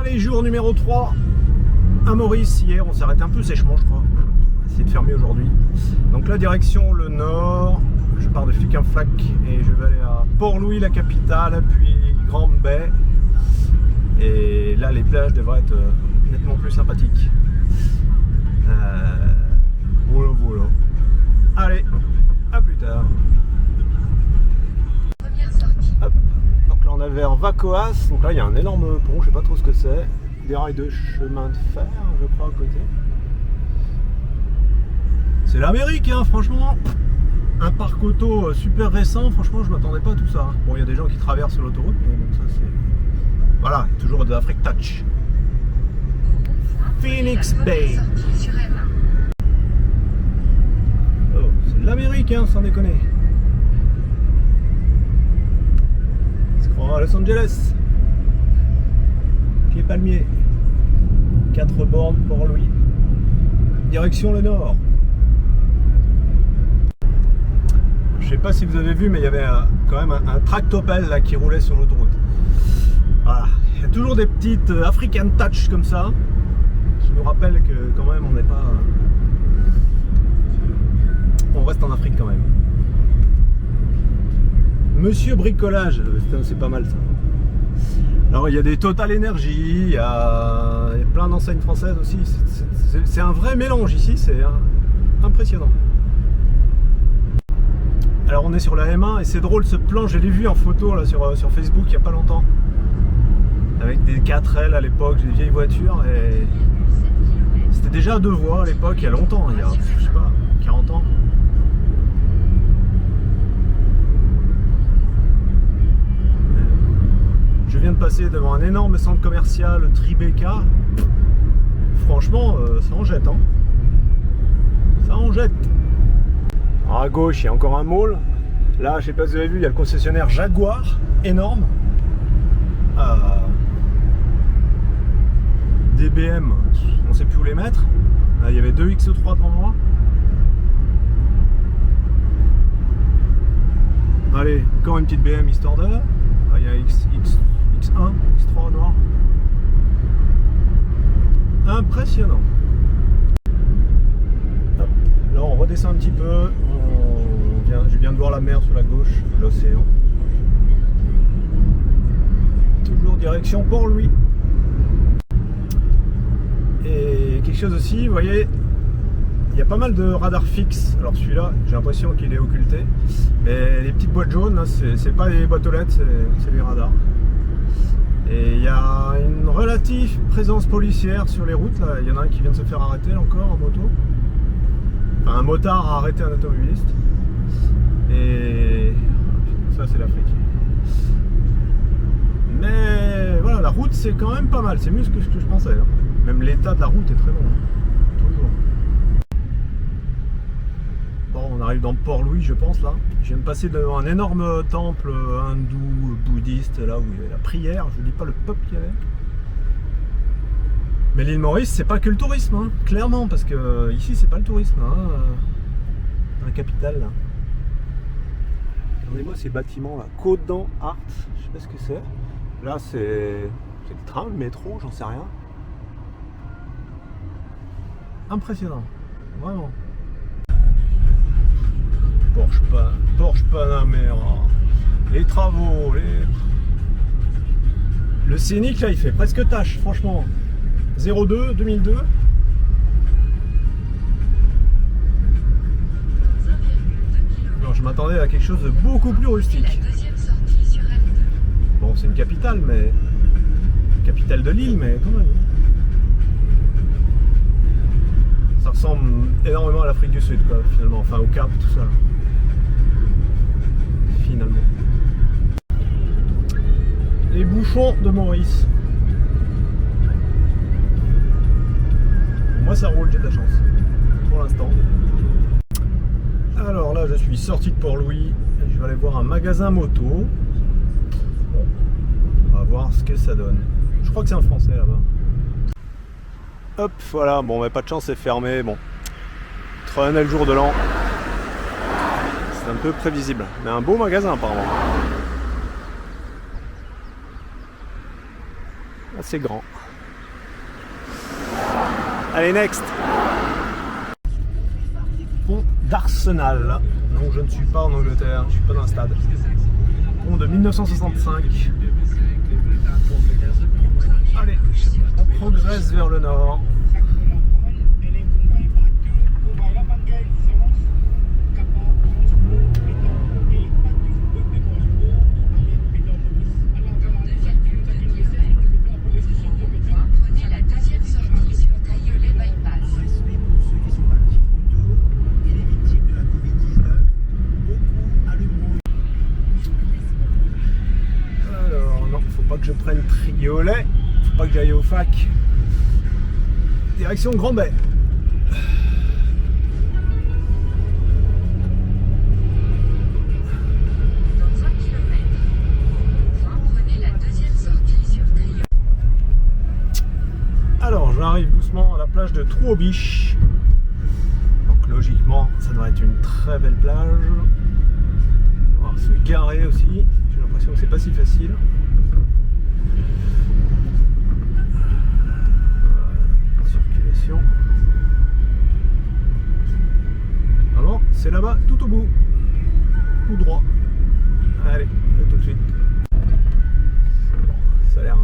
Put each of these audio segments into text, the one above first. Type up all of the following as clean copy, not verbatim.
Allez, jour numéro 3 à Maurice. Hier, on s'est arrêté un peu sèchement, je crois. On va essayer de fermer aujourd'hui. Donc là, direction le nord. Je pars de Flic-en-Flac et je vais aller à Port-Louis, la capitale, puis Grande Baie. Et là, les plages devraient être nettement plus sympathiques. Voilà. Allez, à plus tard. Hop. Donc là, on est vers Vacoas. Donc là, il y a un énorme pont, je sais pas trop ce que c'est. Des rails de chemin de fer, je crois, à côté. C'est l'Amérique, hein, franchement. Un parc auto super récent, franchement, je m'attendais pas à tout ça. Bon, il y a des gens qui traversent l'autoroute, mais bon, ça c'est... Voilà, toujours de l'Afrique Touch. Phoenix Bay. Oh, c'est l'Amérique, hein, sans déconner. On se croit à Los Angeles. Pied palmier. 4 bornes Port-Louis. Direction le nord. Je sais pas si vous avez vu, mais il y avait quand même un tractopelle là qui roulait sur l'autoroute. Voilà. Il y a toujours des petites African Touch comme ça qui nous rappellent que quand même on n'est pas... On reste en Afrique quand même. Monsieur Bricolage, c'est pas mal ça. Alors il y a des Total Energy, il y a plein d'enseignes françaises aussi. C'est un vrai mélange ici, c'est impressionnant. Alors on est sur la M1 et c'est drôle ce plan, je l'ai vu en photo là, sur Facebook il n'y a pas longtemps. Avec des 4L à l'époque, des vieilles voitures et c'était déjà à 2 voies à l'époque, il y a longtemps, il y a je sais pas, 40 ans. Je viens de passer devant un énorme centre commercial Tribeca. Franchement, ça en jette, hein. Ça en jette. Alors à gauche, il y a encore un mall. Là, je sais pas si vous avez vu, il y a le concessionnaire Jaguar, énorme. Des BM, on sait plus où les mettre. Là, il y avait 2 X3 devant moi. Allez, encore une petite BM histoire de. Ah, il y a X1, X3 noir. Impressionnant. Hop. Là, on redescend un petit peu. Je viens de voir la mer sur la gauche, l'océan. Toujours direction Port-Louis. Et quelque chose aussi, vous voyez, il y a pas mal de radars fixes. Alors celui-là, j'ai l'impression qu'il est occulté. Mais les petites boîtes jaunes, c'est pas les boîtes aux lettres, c'est les radars. Et il y a une relative présence policière sur les routes. Là. Il y en a un qui vient de se faire arrêter là, encore en moto. Enfin, un motard a arrêté un automobiliste. Et ça, c'est l'Afrique. Mais voilà, la route, c'est quand même pas mal. C'est mieux que ce que je pensais. Hein. Même l'état de la route est très bon. Hein. Toujours. Bon, on arrive dans Port-Louis, je pense, là. Je viens de passer devant un énorme temple hindou, bouddhiste, là où il y avait la prière. Je vous dis pas le peuple qu'il y avait. Mais l'île Maurice, c'est pas que le tourisme, hein, clairement, parce que ici, c'est pas le tourisme, hein, dans la capitale, là. Regardez-moi ces bâtiments, là. Côte d'An Art, je sais pas ce que c'est. Là, c'est le train, le métro, j'en sais rien. Impressionnant, vraiment. Porsche Panamera, les travaux, le scénic là il fait presque tâche, franchement. 02, 2002. Non, je m'attendais à quelque chose de beaucoup plus rustique. Bon, c'est une capitale, mais capitale de l'île, mais quand même. Ça ressemble énormément à l'Afrique du Sud, quoi, finalement, enfin au Cap, tout ça. Finalement. Les bouchons de Maurice. Moi ça roule, j'ai de la chance. Pour l'instant. Alors là je suis sorti de Port-Louis. Je vais aller voir un magasin moto. Bon, on va voir ce que ça donne. Je crois que c'est un français là-bas. Hop, voilà, bon, mais pas de chance, c'est fermé. Bon, Trône le jour de l'an. C'est un peu prévisible, mais un beau magasin apparemment. Assez grand. Allez, next. Pont d'Arsenal. Non, je ne suis pas en Angleterre, je suis pas dans le stade. Pont de 1965. Allez, on progresse vers le nord. Que je prenne Triolet, faut pas que j'aille au fac. Direction Grand Bay. Dans 1 km, prenez la deuxième sortie sur Triolet. Alors j'arrive doucement à la plage de Trou-aux-Biches. Donc logiquement ça doit être une très belle plage. On va se garer aussi. J'ai l'impression que c'est pas si facile. Circulation. Alors, c'est là-bas, tout au bout. Tout droit. Allez, à tout de suite. Bon, ça a l'air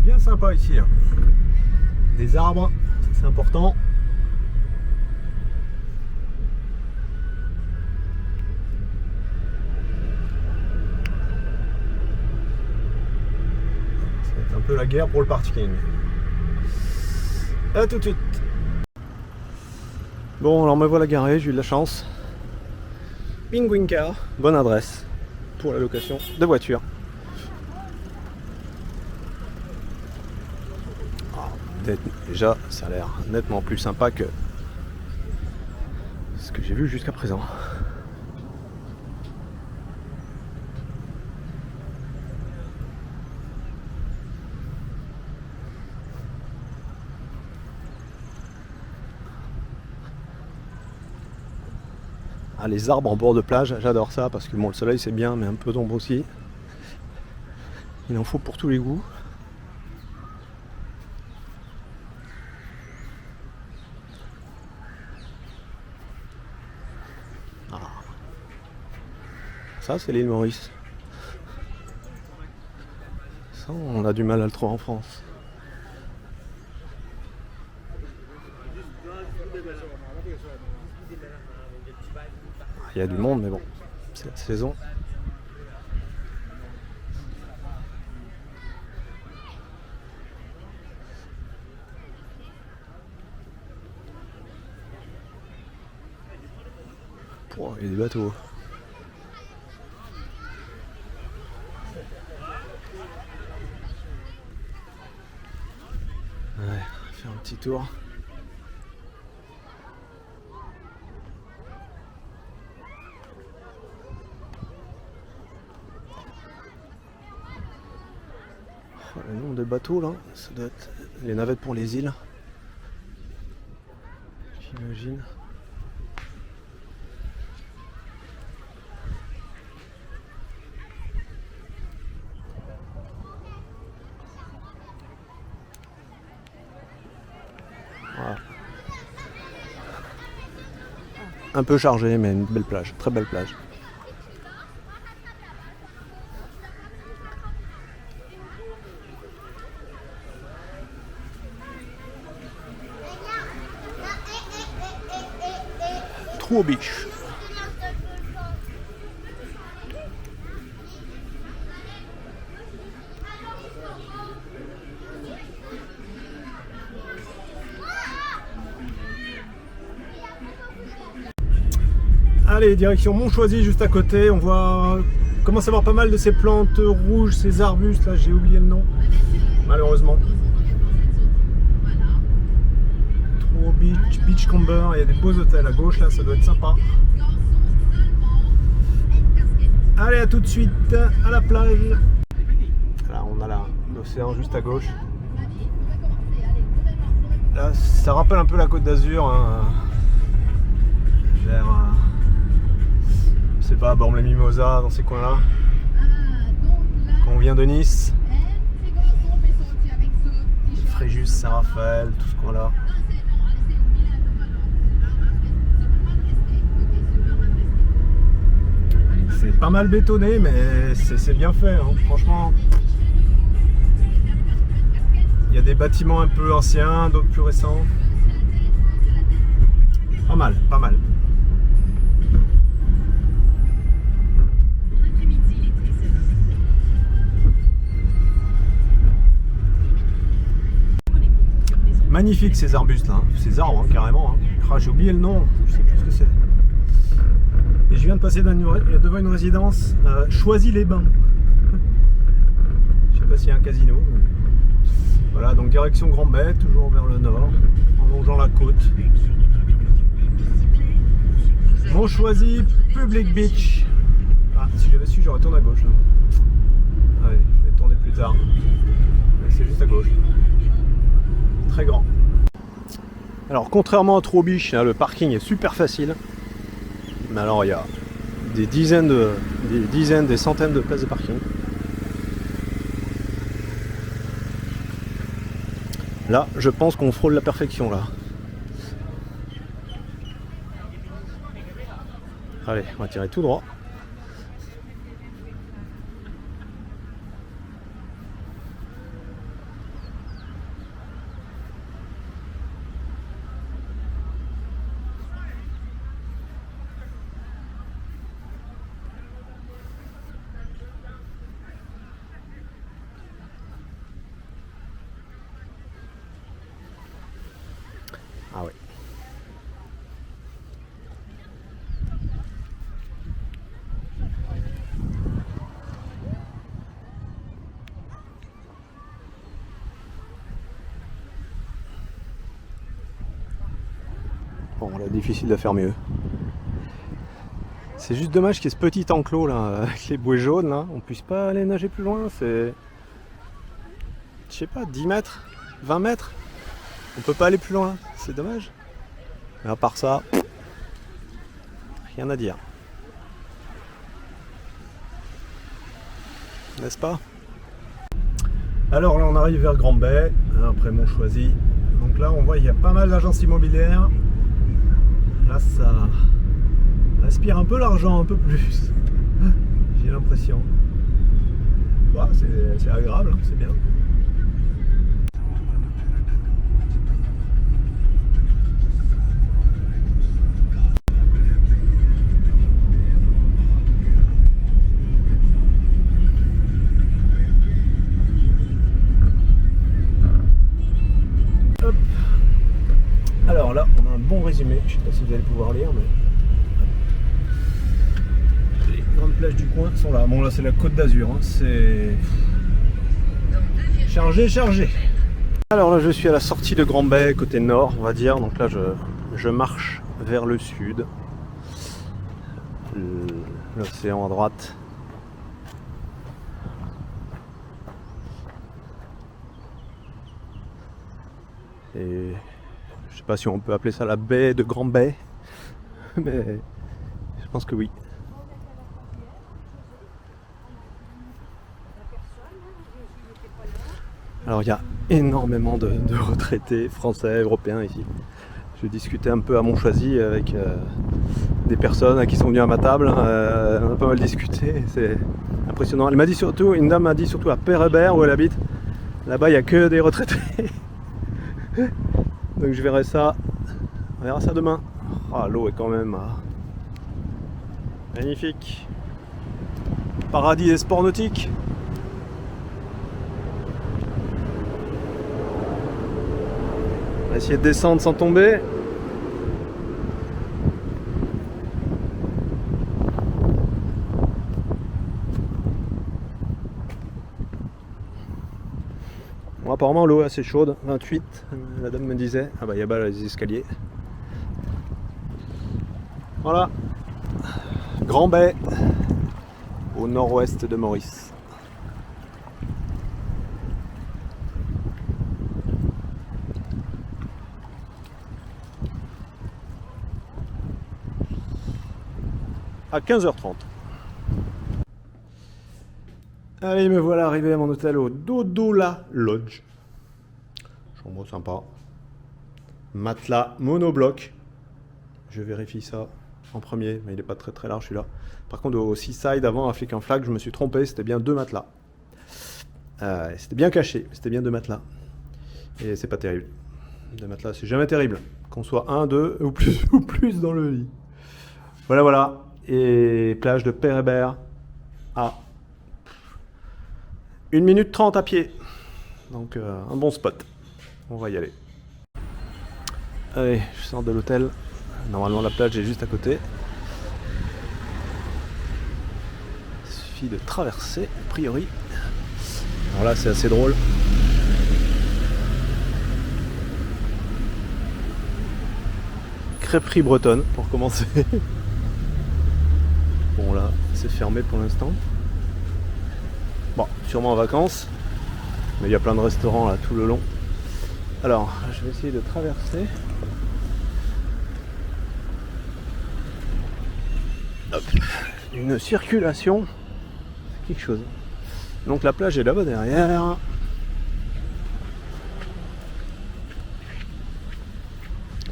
bien sympa ici. Hein. Des arbres, c'est important. Un peu la guerre pour le parking. A tout de suite. Bon, alors me voilà garé, j'ai eu de la chance. Penguin Car, bonne adresse pour la location de voitures. Déjà, ça a l'air nettement plus sympa que ce que j'ai vu jusqu'à présent. Ah, les arbres en bord de plage, j'adore ça parce que bon, le soleil c'est bien, mais un peu d'ombre aussi. Il en faut pour tous les goûts. Ah. Ça c'est l'île Maurice. Ça on a du mal à le trouver en France. Il y a du monde, mais bon, c'est la saison. Oh, il y a des bateaux. Ouais, on va faire un petit tour. Le nombre de bateaux là, ça doit être les navettes pour les îles, j'imagine. Voilà. Un peu chargé, mais une belle plage, très belle plage. Trou-aux-Biches. Allez, direction Montchoisy juste à côté. On voit commence à voir pas mal de ces plantes rouges, ces arbustes là, j'ai oublié le nom, malheureusement. Beachcomber, il y a des beaux hôtels à gauche là, ça doit être sympa. Allez, à tout de suite à la plage. Là on a l'océan juste à gauche. Là ça rappelle un peu la Côte d'Azur, hein. Vers je sais pas, Bormes-les-Mimosas, dans ces coins là. Quand on vient de Nice, Fréjus Arbus, Saint-Raphaël, tout ce coin-là. C'est pas mal bétonné, mais c'est bien fait, hein. Franchement. Il y a des bâtiments un peu anciens, d'autres plus récents. Pas mal, pas mal. Magnifique ces arbustes là, ces arbres hein, carrément. Hein. Ah, j'ai oublié le nom, je sais plus ce que c'est. Et je viens de passer devant une résidence, Choisy-les-Bains. Je sais pas s'il y a un casino. Mais... Voilà, donc direction Grand Bay, toujours vers le nord, en longeant la côte. Montchoisy Public Beach. Ah, si j'avais su, j'aurais tourné à gauche. Hein. Ouais, je vais tourner plus tard. C'est juste à gauche. Très grand. Alors contrairement à Trobiche, hein, le parking est super facile. Mais alors il y a des dizaines, des centaines de places de parking. Là, je pense qu'on frôle la perfection là. Allez, on va tirer tout droit. Ah ouais. Bon, là, difficile de faire mieux. C'est juste dommage qu'il y ait ce petit enclos là, avec les bouées jaunes là. On puisse pas aller nager plus loin. C'est, je sais pas, 10 mètres, 20 mètres. On peut pas aller plus loin. C'est dommage. Mais à part ça, rien à dire. N'est-ce pas? Alors là, on arrive vers Grand Bay, après Montchoisy. Donc là, on voit qu'il y a pas mal d'agences immobilières. Là, ça respire un peu l'argent, un peu plus. J'ai l'impression. Ouais, c'est agréable, hein, c'est bien. Hop. Alors là, on a un bon résumé. Je sais pas si vous allez pouvoir lire, mais les grandes plages du coin sont là. Bon, là, c'est la Côte d'Azur. Hein. C'est chargé. Alors là, je suis à la sortie de Grand Bay, côté nord, on va dire. Donc là, je marche vers le sud. L'océan à droite. Et je sais pas si on peut appeler ça la baie de Grand Bay, mais je pense que oui. Alors il y a énormément de retraités français, européens ici. Je discutais un peu à Montchoisy avec des personnes qui sont venues à ma table. On a pas mal discuté, c'est impressionnant. Elle m'a dit surtout, une dame m'a dit surtout à Père-Hébert où elle habite, là-bas il n'y a que des retraités. Donc je verrai ça, on verra ça demain. Ah, l'eau est quand même magnifique. Paradis des sports nautiques. On va essayer de descendre sans tomber. Bon, apparemment l'eau est assez chaude, 28, la dame me disait. Ah bah il y a bas les escaliers. Voilà, Grand Bay, au nord-ouest de Maurice. À 15h30. Allez, me voilà arrivé à mon hôtel au Dodola Lodge. Je Chambre sympa. Matelas monobloc. Je vérifie ça en premier, mais il n'est pas très très large celui-là. Par contre, au Seaside, avant African Flag, je me suis trompé, c'était bien 2 matelas. C'était bien caché, c'était bien 2 matelas. Et c'est pas terrible. 2 matelas, c'est jamais terrible. Qu'on soit 1, 2 ou plus dans le lit. Voilà. Et plage de Père-Hébert à 1 minute 30 à pied. Donc un bon spot. On va y aller. Allez, je sors de l'hôtel. Normalement la plage est juste à côté. Il suffit de traverser, a priori. Alors là c'est assez drôle. Crêperie bretonne pour commencer. Bon là c'est fermé pour l'instant. Bon, sûrement en vacances. Mais il y a plein de restaurants là tout le long. Alors, je vais essayer de traverser. Hop. Une circulation. C'est quelque chose. Donc la plage est là-bas derrière.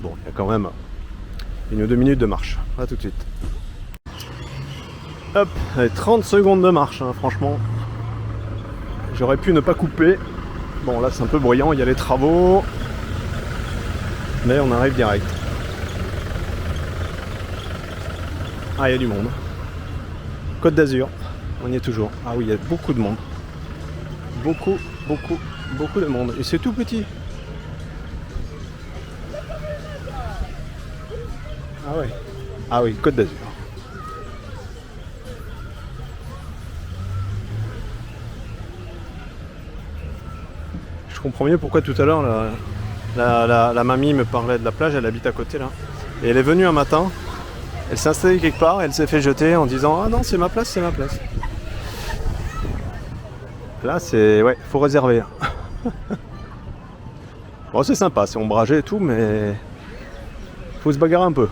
Bon, il y a quand même 1 ou 2 minutes de marche. À tout de suite. Hop, allez, 30 secondes de marche, hein, franchement. J'aurais pu ne pas couper. Bon, là c'est un peu bruyant, il y a les travaux. Mais on arrive direct. Ah, il y a du monde. Côte d'Azur, on y est toujours. Ah oui, il y a beaucoup de monde. Beaucoup de monde. Et c'est tout petit. Ah ouais. Ah oui, Côte d'Azur. Je comprends mieux pourquoi tout à l'heure la mamie me parlait de la plage, elle habite à côté là. Et elle est venue un matin, elle s'est installée quelque part, elle s'est fait jeter en disant ah non c'est ma place, c'est ma place. Là c'est ouais, faut réserver. Bon c'est sympa, c'est ombragé et tout, mais faut se bagarrer un peu.